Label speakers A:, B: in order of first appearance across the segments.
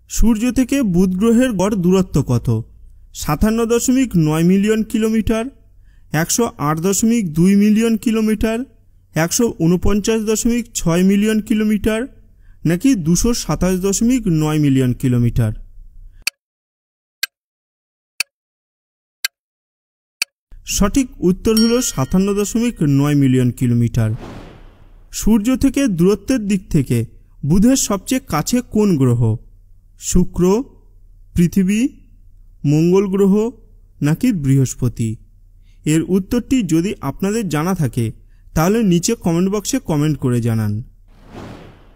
A: সূর্য থেকে বুধ গ্রহের গড় দূরত্ব কত? 57.9 million kilometre, 108.2 million kilometre, 149.6 million kilometre নাকি 227.9 মিলিয়ন কিলোমিটার? সঠিক উত্তর হলো 57.9 মিলিয়ন কিলোমিটার। সূর্য থেকে দূরত্বের দিক থেকে বুধের সবচেয়ে কাছে কোন গ্রহ? শুক্র, পৃথিবী, মঙ্গল গ্রহ নাকি বৃহস্পতি? এর উত্তরটি যদি আপনাদের জানা থাকে তাহলে নিচে কমেন্ট বক্সে কমেন্ট করে জানান।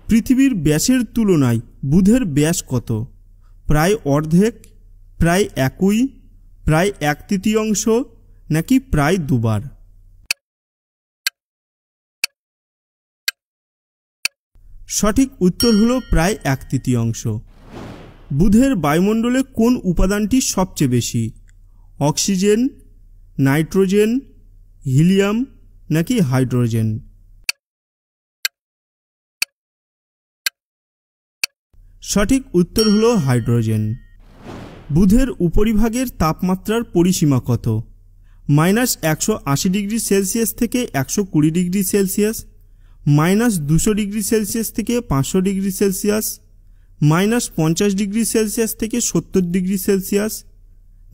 A: পৃথিবীর ব্যাসের তুলনায় বুধের ব্যাস কত? প্রায় অর্ধেক, প্রায় একই, প্রায় 1/3 নাকি প্রায় দুবার? সঠিক উত্তর হলো প্রায় 1/3। বুধের বায়ুমণ্ডলে কোন উপাদানটি সবচেয়ে বেশি? অক্সিজেন, নাইট্রোজেন, হিলিয়াম নাকি হাইড্রোজেন? সঠিক উত্তর হলো হাইড্রোজেন। বুধের উপরিভাগের তাপমাত্রার পরিসীমা কত? -180 ডিগ্রি সেলসিয়াস থেকে 120 ডিগ্রি সেলসিয়াস, -200 ডিগ্রি সেলসিয়াস থেকে 500 ডিগ্রি সেলসিয়াস, -50 ডিগ্রি সেলসিয়াস থেকে 70 ডিগ্রি সেলসিয়াস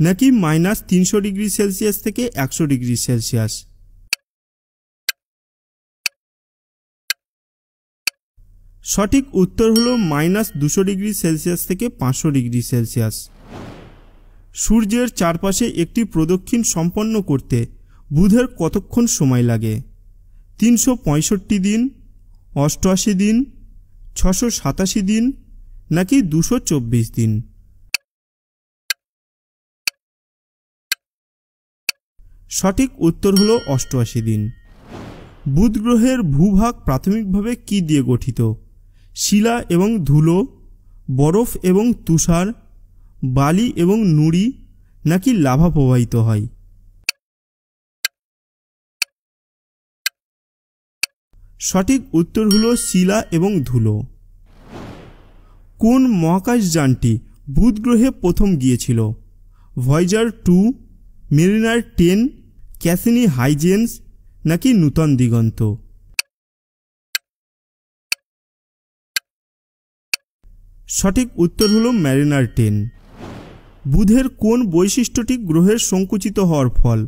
A: নাকি -300 ডিগ্রি সেলসিয়াস থেকে 100 ডিগ্রি সেলসিয়াস? সঠিক উত্তর হলো -200 ডিগ্রি সেলসিয়াস থেকে 500 ডিগ্রি সেলসিয়াস। সূর্যের চারপাশে একটি প্রদক্ষিণ সম্পন্ন করতে বুধের কতক্ষণ সময় লাগে? 365 দিন, 88 দিন, 687 দিন নাকি 224 দিন? সঠিক উত্তর হলো 88 দিন। বুধ গ্রহের ভূভাগ প্রাথমিকভাবে কি দিয়ে গঠিত? শিলা এবং ধুলো, বরফ এবং তুষার, বালি এবং নুড়ি নাকি লাভা প্রবাহিত হয়? সঠিক উত্তর হলো শিলা এবং ধুলো। কোন মহাকাশযানটি বুধ গ্রহে প্রথম গিয়েছিল? ভয়েজার 2, মেরিনার 10, ক্যাসিনি হাইজেন্স নাকি নূতন দিগন্ত? সঠিক উত্তর হলো মেরিনার 10। বুধের কোন বৈশিষ্ট্যটি গ্রহের সংকুচিত হওয়ার ফল?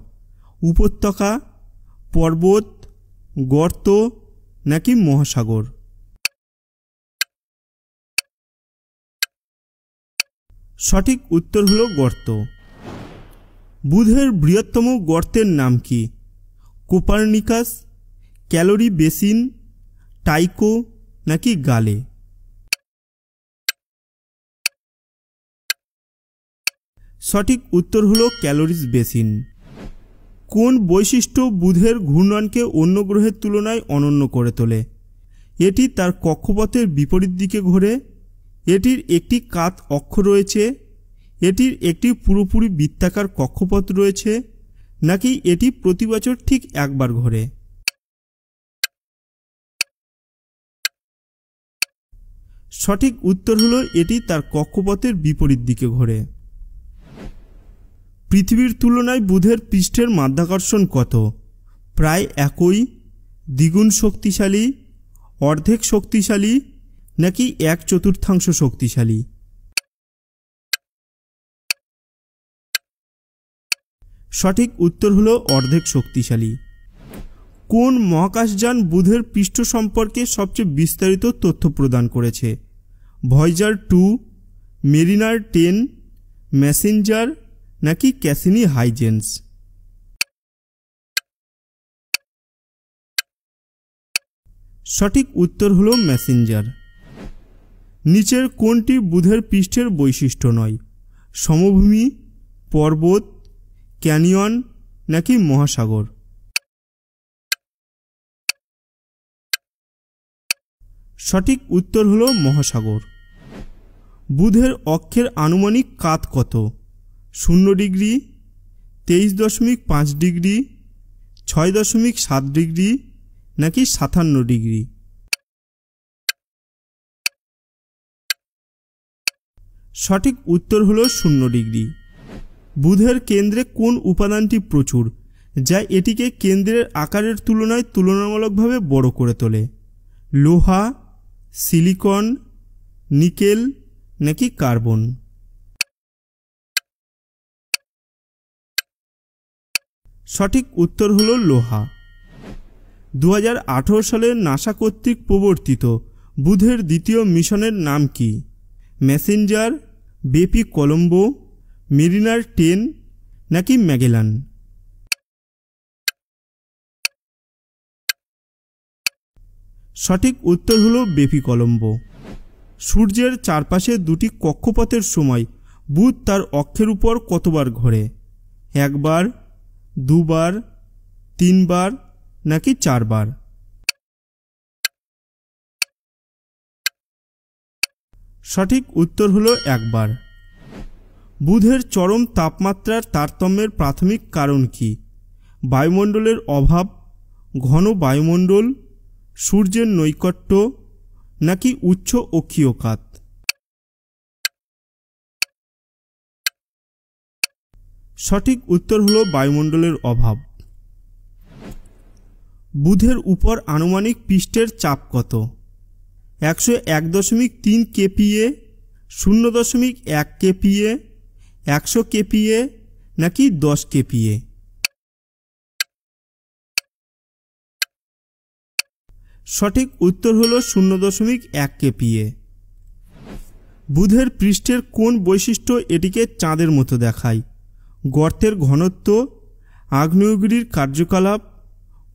A: উপত্যকা, পর্বত, গর্ত নাকি মহাসাগর? সঠিক উত্তর হলো গর্ত। বুধের বৃহত্তম গর্তের নাম কি? কোপার্নিকাস, ক্যালোরি বেসিন, টাইকো নাকি গালে? সঠিক উত্তর হলো ক্যালোরিস বেসিন। কোন বৈশিষ্ট্য বুধের ঘূর্ণনকে অন্য গ্রহের তুলনায় অনন্য করে তোলে? এটি তার কক্ষপথের বিপরীত দিকে ঘোরে, এটির একটি কাত অক্ষ রয়েছে, এটির একটি পুরোপুরি বৃত্তাকার কক্ষপথ রয়েছে নাকি এটি প্রতি বছর ঠিক একবার ঘোরে? সঠিক উত্তর হলো এটি তার কক্ষপথের বিপরীত দিকে ঘোরে। পৃথিবীর তুলনায় বুধের পৃষ্ঠের মাধ্যাকর্ষণ কত? প্রায় একই, দ্বিগুণ শক্তিশালী, অর্ধেক শক্তিশালী নাকি 1/4 শক্তিশালী? সঠিক উত্তর হলো অর্ধেক শক্তিশালী। কোন মহাকাশযান বুধের পৃষ্ঠ সম্পর্কে সবচেয়ে বিস্তারিত তথ্য প্রদান করেছে? ভয়েজার 2, মেরিনার 10, মেসেঞ্জার নাকি ক্যাসিনি হাইজেন্স? সঠিক উত্তর হলো মেসেঞ্জার। নিচের কোনটি বুধের পৃষ্ঠের বৈশিষ্ট্য নয়? সমভূমি, পর্বত, ক্যানিয়ন নাকি মহাসাগর? সঠিক উত্তর হলো মহাসাগর। বুধের অক্ষের আনুমানিক কাত কত? 0 ডিগ্রি, 23.5 ডিগ্রি, 6.7 ডিগ্রি নাকি 57 ডিগ্রি? সঠিক উত্তর হলো 0 ডিগ্রি। বুধের কেন্দ্রে কোন উপাদানটি প্রচুর, যা এটিকে কেন্দ্রের আকারের তুলনায় তুলনামূলকভাবে বড় করে তোলে? লোহা, সিলিকন, নিকেল নাকি কার্বন? সঠিক উত্তর হলো লোহা। 2018 সালে নাসা কর্তৃক প্রবর্তিত বুধের দ্বিতীয় মিশনের নাম কি? মেসেঞ্জার, বেপি কলম্বো, মেরিনার 10 নাকি ম্যাগেলান? সঠিক উত্তর হলো বেপি কলম্বো। সূর্যের চারপাশে দুটি কক্ষপথের সময় বুধ তার অক্ষের উপর কতবার ঘোরে? 1 বার, 2 বার, 3 বার নাকি 4 বার? সঠিক উত্তর হলো 1 বার। বুধের চরম তাপমাত্রার তারতম্যের প্রাথমিক কারণ কি? বায়ুমণ্ডলের অভাব, ঘন বায়ুমণ্ডল, সূর্যের নৈকট্য নাকি উচ্চ অক্ষীয় কাত? সঠিক উত্তর হলো বায়ুমণ্ডলের অভাব। বুধের উপর আনুমানিক পৃষ্ঠের চাপ কত? 101.3 kPa, 0.1 kPa, 100 kPa নাকি 10 kPa? সঠিক উত্তর হলো 0.1 kPa। বুধের পৃষ্ঠের কোন বৈশিষ্ট্য এটিকে চাঁদের মতো দেখায়? গর্তের ঘনত্ব, আগ্নেয়গিরির কার্যকলাপ,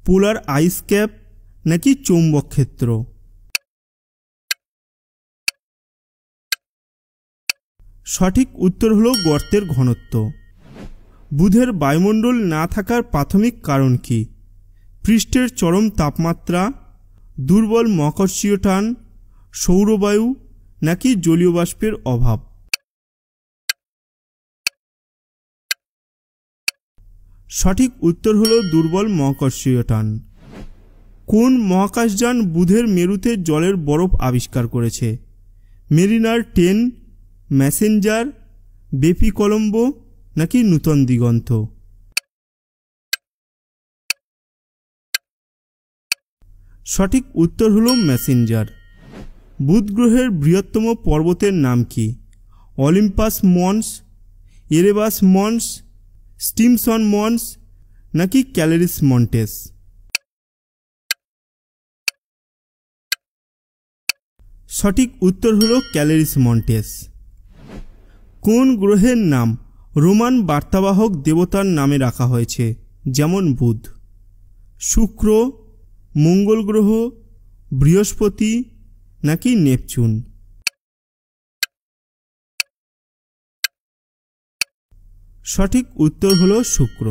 A: পোলার আইস ক্যাপ নাকি চৌম্বক ক্ষেত্র? সঠিক উত্তর হলো গর্তের ঘনত্ব। বুধের বায়ুমণ্ডল না থাকার প্রাথমিক কারণ কি? পৃষ্ঠের চরম তাপমাত্রা, দুর্বল মহাকর্ষীয় টান, সৌরবায়ু নাকি জলীয় বাষ্পের অভাব? সঠিক উত্তর হলো দুর্বল মহাকর্ষীয় টান। কোন মহাকাশযান বুধের মেরুতে জলের বরফ আবিষ্কার করেছে? মেরিনার 10, মেসেঞ্জার, বেপি কলম্বো নাকি নূতন দিগন্ত? সঠিক উত্তর হলো মেসেঞ্জার। বুধ গ্রহের বৃহত্তম পর্বতের নাম কি? অলিম্পাস মন্স, এরেবাস মন্স, স্টিমসন মন্স নাকি ক্যালারিস মন্টেস? সঠিক উত্তর হলো ক্যালারিস মন্টেস। কোন গ্রহের নাম রোমান বার্তাবাহক দেবতার নামে রাখা হয়েছে, যেমন বুধ? শুক্র, মঙ্গল গ্রহ, বৃহস্পতি নাকি নেপচুন? সঠিক উত্তর হলো শুক্র।